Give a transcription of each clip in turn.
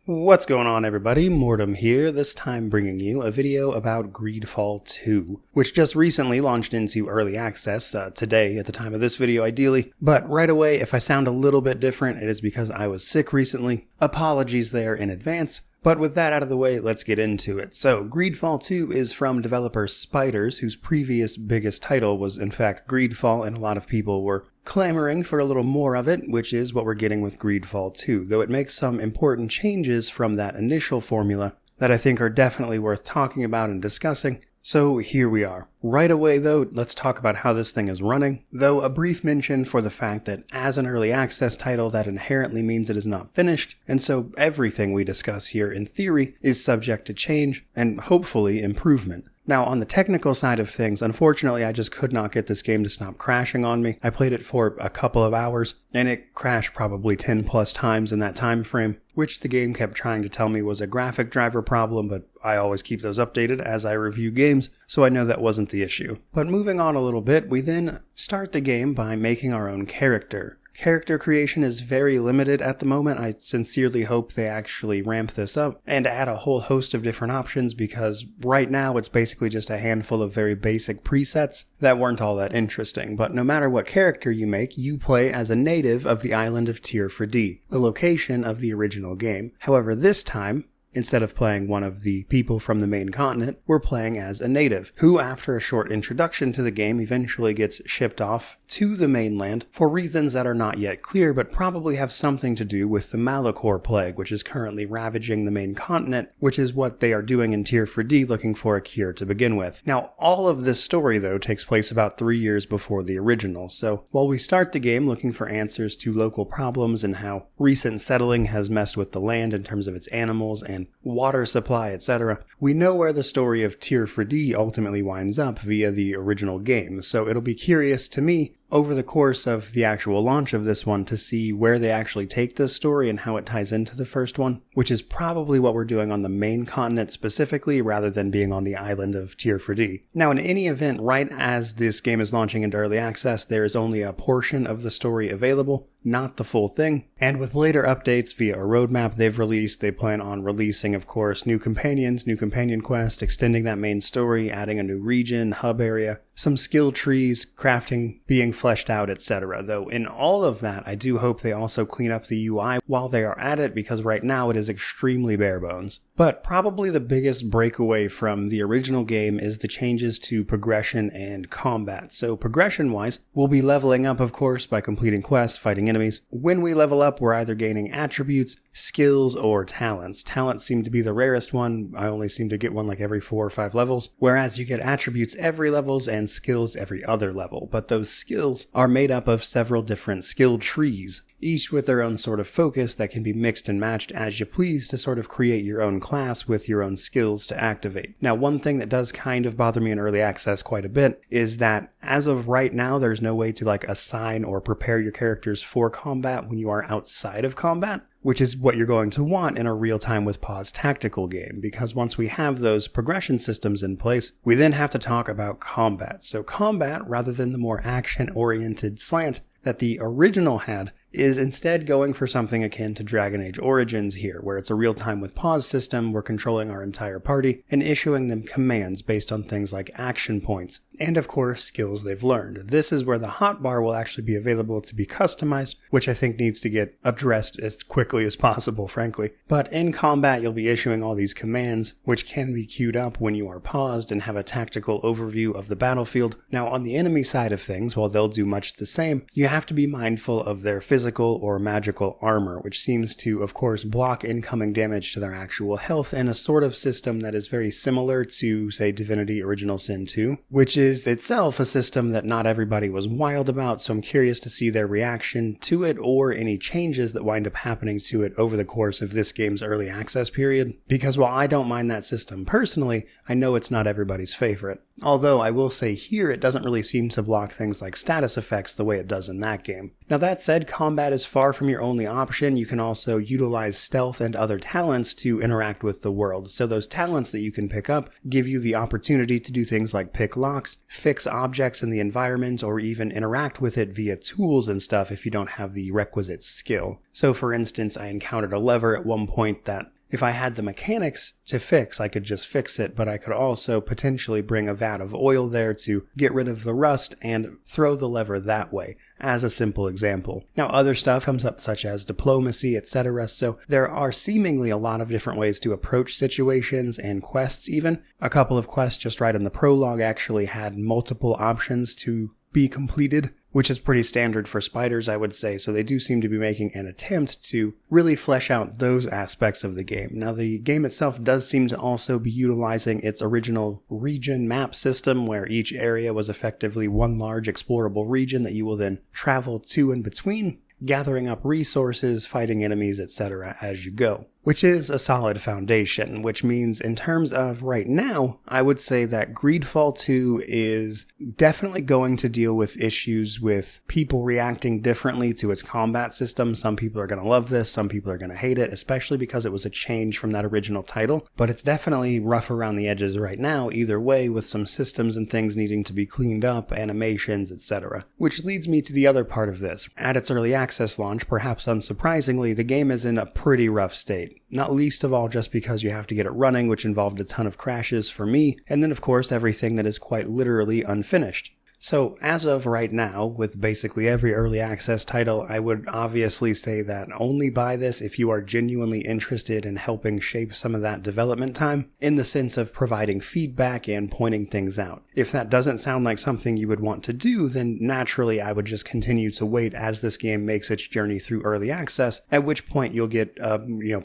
What's going on, everybody? Mortem here, this time bringing you a video about Greedfall 2, which just recently launched into early access, today at the time of this video ideally, but right away if I sound a little bit different it is because I was sick recently. Apologies there in advance. But with that out of the way, let's get into it. So, Greedfall 2 is from developer Spiders, whose previous biggest title was in fact Greedfall, and a lot of people were clamoring for a little more of it, which is what we're getting with Greedfall 2, though it makes some important changes from that initial formula that I think are definitely worth talking about and discussing. So here we are. Right away though, let's talk about how this thing is running, though a brief mention for the fact that as an early access title that inherently means it is not finished, and so everything we discuss here in theory is subject to change and hopefully improvement. Now, on the technical side of things, unfortunately, I just could not get this game to stop crashing on me. I played it for a couple of hours, and it crashed probably 10 plus times in that time frame, which the game kept trying to tell me was a graphic driver problem, but I always keep those updated as I review games, so I know that wasn't the issue. But moving on a little bit, we then start the game by making our own character. Character creation is very limited at the moment. I sincerely hope they actually ramp this up and add a whole host of different options, because right now it's basically just a handful of very basic presets that weren't all that interesting. But no matter what character you make, you play as a native of the island of Tier 4D, the location of the original game. However, this time, instead of playing one of the people from the main continent, we're playing as a native, who after a short introduction to the game eventually gets shipped off to the mainland for reasons that are not yet clear, but probably have something to do with the Malachor plague, which is currently ravaging the main continent, which is what they are doing in Tier 4D, looking for a cure to begin with. Now, all of this story, though, takes place about 3 years before the original, so while we start the game looking for answers to local problems and how recent settling has messed with the land in terms of its animals and water supply, etc., we know where the story of Tier 4D ultimately winds up via the original game, so it'll be curious to me over the course of the actual launch of this one to see where they actually take this story and how it ties into the first one, which is probably what we're doing on the main continent specifically rather than being on the island of Tier 4D. Now, in any event, right as this game is launching into early access, there is only a portion of the story available, not the full thing, and with later updates via a roadmap they've released, they plan on releasing, of course, new companions, new companion quests, extending that main story, adding a new region, hub area, some skill trees, crafting being fleshed out, etc. Though in all of that, I do hope they also clean up the UI while they are at it, because right now it is extremely bare bones. But probably the biggest breakaway from the original game is the changes to progression and combat. So progression-wise, we'll be leveling up, of course, by completing quests, fighting enemies. When we level up, we're either gaining attributes, skills, or talents. Talents seem to be the rarest one. I only seem to get one like every 4 or 5 levels, whereas you get attributes every levels and skills every other level. But those skills are made up of several different skill trees, each with their own sort of focus that can be mixed and matched as you please to sort of create your own class with your own skills to activate. Now, one thing that does kind of bother me in early access quite a bit is that as of right now, there's no way to like assign or prepare your characters for combat when you are outside of combat, which is what you're going to want in a real-time with pause tactical game, because once we have those progression systems in place, we then have to talk about combat. So combat, rather than the more action-oriented slant that the original had, is instead going for something akin to Dragon Age Origins here, where it's a real-time with pause system, we're controlling our entire party and issuing them commands based on things like action points, and of course skills they've learned. This is where the hotbar will actually be available to be customized, which I think needs to get addressed as quickly as possible, frankly. But in combat, you'll be issuing all these commands, which can be queued up when you are paused and have a tactical overview of the battlefield. Now, on the enemy side of things, while they'll do much the same, you have to be mindful of their physical or magical armor, which seems to, of course, block incoming damage to their actual health in a sort of system that is very similar to, say, Divinity Original Sin 2, which is itself a system that not everybody was wild about, so I'm curious to see their reaction to it or any changes that wind up happening to it over the course of this game's early access period, because while I don't mind that system personally, I know it's not everybody's favorite. Although I will say here it doesn't really seem to block things like status effects the way it does in that game. Now that said, combat is far from your only option. You can also utilize stealth and other talents to interact with the world. So those talents that you can pick up give you the opportunity to do things like pick locks, fix objects in the environment, or even interact with it via tools and stuff if you don't have the requisite skill. So for instance, I encountered a lever at one point that if I had the mechanics to fix, I could just fix it, but I could also potentially bring a vat of oil there to get rid of the rust and throw the lever that way, as a simple example. Now other stuff comes up such as diplomacy, etc., so there are seemingly a lot of different ways to approach situations and quests even. A couple of quests just right in the prologue actually had multiple options to be completed, which is pretty standard for spiders, I would say, so they do seem to be making an attempt to really flesh out those aspects of the game. Now, the game itself does seem to also be utilizing its original region map system, where each area was effectively one large explorable region that you will then travel to and between, gathering up resources, fighting enemies, etc. as you go, which is a solid foundation, which means in terms of right now, I would say that Greedfall 2 is definitely going to deal with issues with people reacting differently to its combat system. Some people are going to love this, some people are going to hate it, especially because it was a change from that original title, but it's definitely rough around the edges right now either way, with some systems and things needing to be cleaned up, animations, etc. Which leads me to the other part of this. At its early access launch, perhaps unsurprisingly, the game is in a pretty rough state. Not least of all just because you have to get it running, which involved a ton of crashes for me, and then of course everything that is quite literally unfinished. So as of right now, with basically every early access title, I would obviously say that only buy this if you are genuinely interested in helping shape some of that development time, in the sense of providing feedback and pointing things out. If that doesn't sound like something you would want to do, then naturally I would just continue to wait as this game makes its journey through early access, at which point you'll get a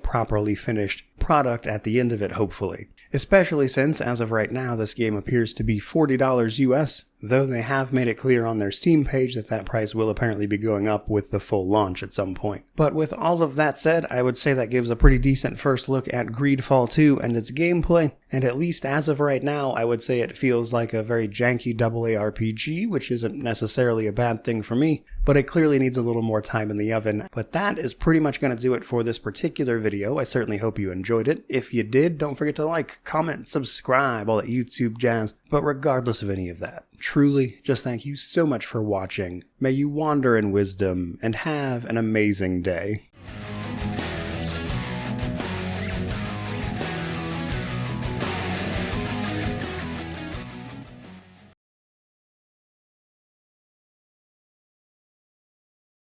properly finished product at the end of it, hopefully. Especially since, as of right now, this game appears to be $40 US, though they have made it clear on their Steam page that that price will apparently be going up with the full launch at some point. But with all of that said, I would say that gives a pretty decent first look at Greedfall 2 and its gameplay, and at least as of right now, I would say it feels like a very janky AA RPG, which isn't necessarily a bad thing for me, but it clearly needs a little more time in the oven. But that is pretty much going to do it for this particular video. I certainly hope you enjoyed it. If you did, don't forget to like, comment, subscribe, all that YouTube jazz. But regardless of any of that, truly, just thank you so much for watching. May you wander in wisdom and have an amazing day.